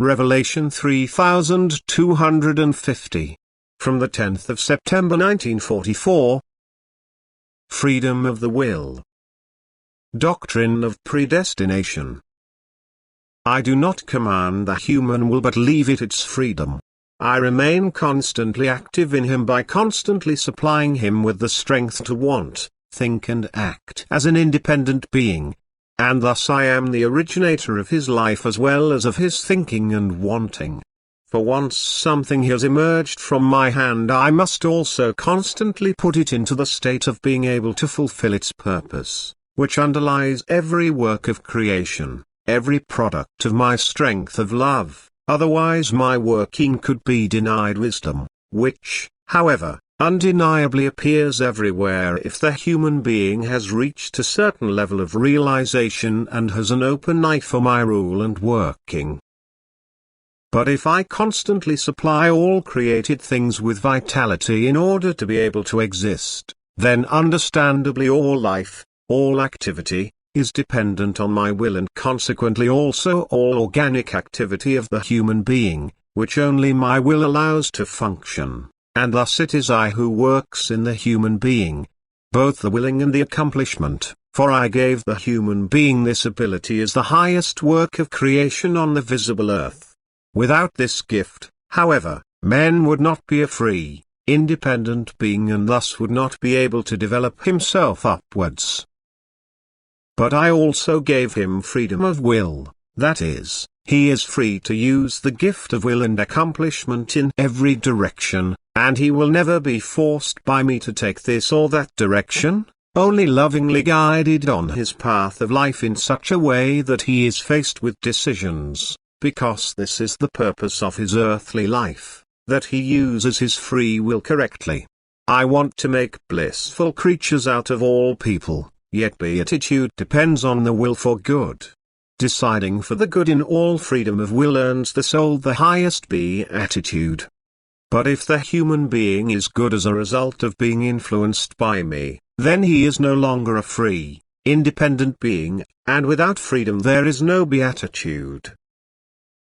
Revelation 3250. From the 10th of September 1944. Freedom of the will. Doctrine of predestination. I do not command the human will but leave it its freedom. I remain constantly active in him by constantly supplying him with the strength to want, think and act as an independent being. And thus I am the originator of his life as well as of his thinking and wanting. For once something has emerged from my hand, I must also constantly put it into the state of being able to fulfill its purpose, which underlies every work of creation, every product of my strength of love. Otherwise my working could be denied wisdom, which, however, undeniably appears everywhere if the human being has reached a certain level of realization and has an open eye for my rule and working. But if I constantly supply all created things with vitality in order to be able to exist, then understandably all life, all activity, is dependent on my will and consequently also all organic activity of the human being, which only my will allows to function. And thus it is I who works in the human being, both the willing and the accomplishment, for I gave the human being this ability as the highest work of creation on the visible earth. Without this gift, however, man would not be a free, independent being and thus would not be able to develop himself upwards. But I also gave him freedom of will, that is, he is free to use the gift of will and accomplishment in every direction, and he will never be forced by me to take this or that direction, only lovingly guided on his path of life in such a way that he is faced with decisions, because this is the purpose of his earthly life, that he uses his free will correctly. I want to make blissful creatures out of all people, yet beatitude depends on the will for good. Deciding for the good in all freedom of will earns the soul the highest beatitude. But if the human being is good as a result of being influenced by me, then he is no longer a free, independent being, and without freedom there is no beatitude.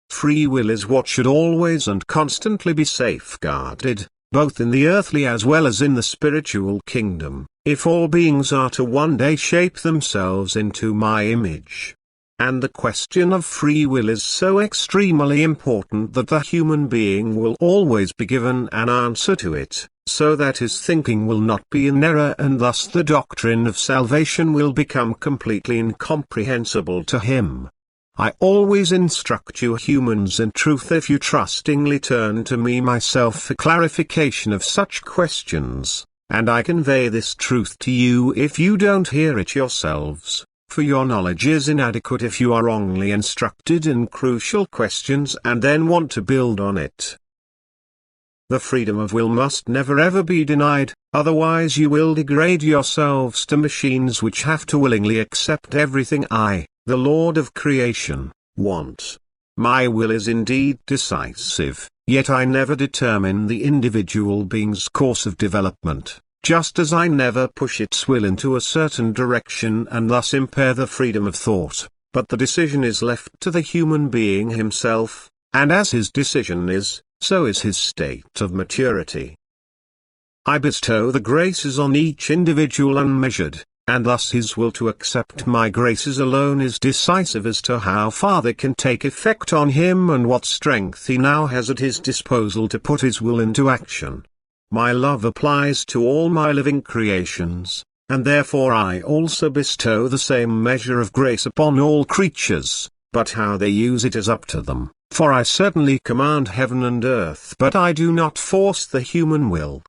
Free will is what should always and constantly be safeguarded, both in the earthly as well as in the spiritual kingdom, if all beings are to one day shape themselves into my image. And the question of free will is so extremely important that the human being will always be given an answer to it, so that his thinking will not be in error and thus the doctrine of salvation will become completely incomprehensible to him. I always instruct you humans in truth if you trustingly turn to me myself for clarification of such questions, and I convey this truth to you if you don't hear it yourselves. For your knowledge is inadequate if you are wrongly instructed in crucial questions and then want to build on it. The freedom of will must never ever be denied, otherwise you will degrade yourselves to machines which have to willingly accept everything I, the Lord of creation, want. My will is indeed decisive, yet I never determine the individual being's course of development. Just as I never push its will into a certain direction and thus impair the freedom of thought, but the decision is left to the human being himself, and as his decision is, so is his state of maturity. I bestow the graces on each individual unmeasured, and thus his will to accept my graces alone is decisive as to how far they can take effect on him and what strength he now has at his disposal to put his will into action. My love applies to all my living creations, and therefore I also bestow the same measure of grace upon all creatures, but how they use it is up to them, for I certainly command heaven and earth but I do not force the human will.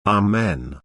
Amen.